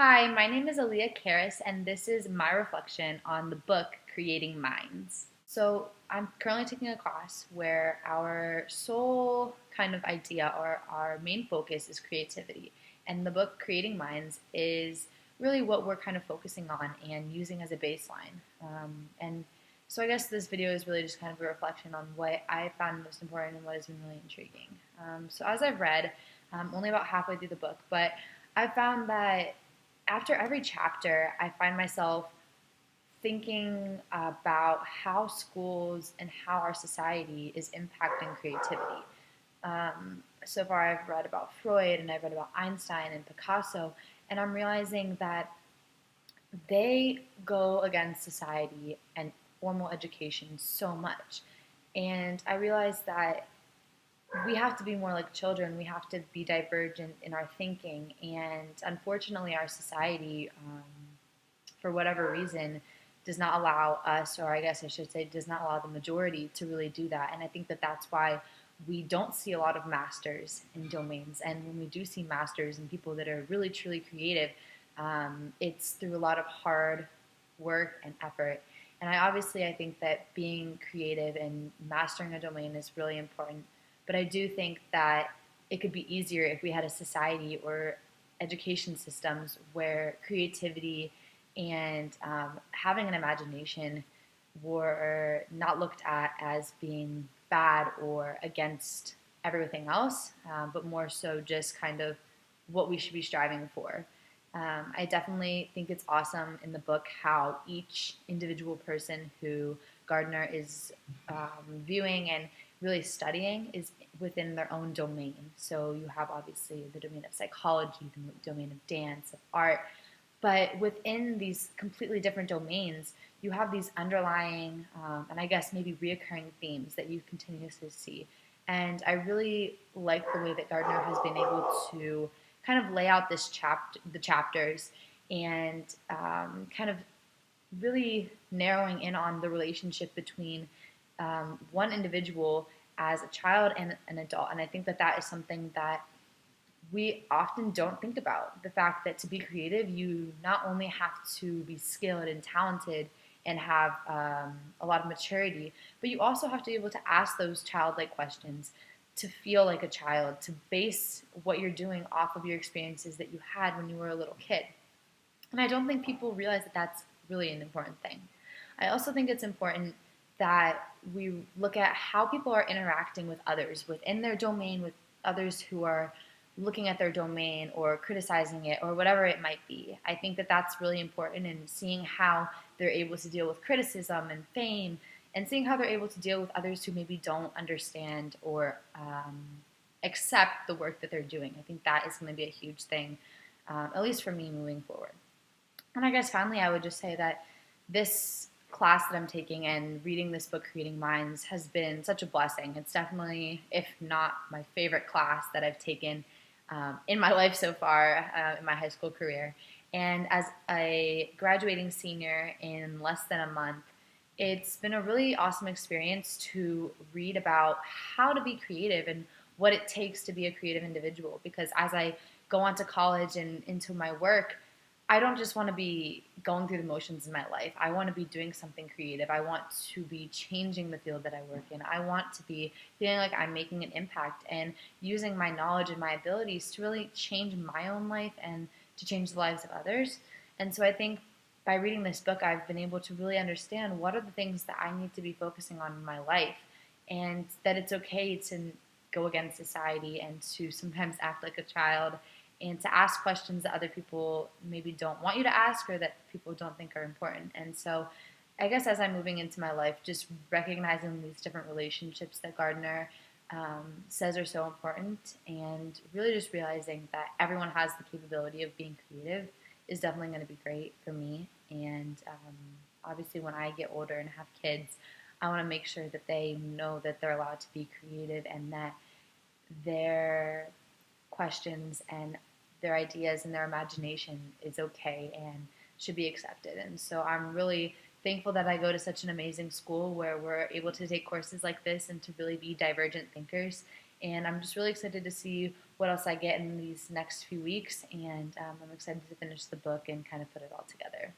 Hi, my name is Elea Karras, and this is my reflection on the book Creating Minds. So, I'm currently taking a class where our sole kind of idea or our main focus is creativity. And the book Creating Minds is really what we're kind of focusing on and using as a baseline. And so, I guess this video is really just kind of a reflection on what I found most important and what has been really intriguing. So, as I've read, only about halfway through the book, but I found that after every chapter, I find myself thinking about how schools and how our society is impacting creativity. So far, I've read about Freud and I've read about Einstein and Picasso, and I'm realizing that they go against society and formal education so much. And I realized that we have to be more like children. We have to be divergent in our thinking. And unfortunately, our society, for whatever reason, does not allow us, or I guess I should say, does not allow the majority to really do that. And I think that that's why we don't see a lot of masters in domains. And when we do see masters and people that are really truly creative, it's through a lot of hard work and effort. And I think that being creative and mastering a domain is really important. But I do think that it could be easier if we had a society or education systems where creativity and having an imagination were not looked at as being bad or against everything else, but more so just kind of what we should be striving for. I definitely think it's awesome in the book how each individual person who Gardner is viewing and really studying is within their own domain. So you have obviously the domain of psychology, the domain of dance, of art, but within these completely different domains, you have these underlying and I guess maybe reoccurring themes that you continuously see. And I really like the way that Gardner has been able to kind of lay out the chapters, and kind of really narrowing in on the relationship between one individual as a child and an adult. And I think that that is something that we often don't think about. The fact that to be creative, you not only have to be skilled and talented and have a lot of maturity, but you also have to be able to ask those childlike questions, to feel like a child, to base what you're doing off of your experiences that you had when you were a little kid. And I don't think people realize that that's really an important thing. I also think it's important that we look at how people are interacting with others within their domain, with others who are looking at their domain or criticizing it or whatever it might be. I think that that's really important in seeing how they're able to deal with criticism and fame, and seeing how they're able to deal with others who maybe don't understand or accept the work that they're doing. I think that is going to be a huge thing, at least for me moving forward. And I guess finally, I would just say that this class that I'm taking and reading this book, Creating Minds, has been such a blessing. It's definitely, if not my favorite class that I've taken in my life so far, in my high school career. And as a graduating senior in less than a month, it's been a really awesome experience to read about how to be creative and what it takes to be a creative individual. Because as I go on to college and into my work, I don't just want to be going through the motions in my life. I want to be doing something creative. I want to be changing the field that I work in. I want to be feeling like I'm making an impact and using my knowledge and my abilities to really change my own life and to change the lives of others. And so I think by reading this book, I've been able to really understand what are the things that I need to be focusing on in my life, and that it's okay to go against society and to sometimes act like a child and to ask questions that other people maybe don't want you to ask or that people don't think are important. And so I guess as I'm moving into my life, just recognizing these different relationships that Gardner says are so important, and really just realizing that everyone has the capability of being creative is definitely going to be great for me. And obviously when I get older and have kids, I want to make sure that they know that they're allowed to be creative and that their questions and their ideas and their imagination is okay and should be accepted. And so I'm really thankful that I go to such an amazing school where we're able to take courses like this and to really be divergent thinkers And I'm just really excited to see what else I get in these next few weeks, and I'm excited to finish the book and kind of put it all together.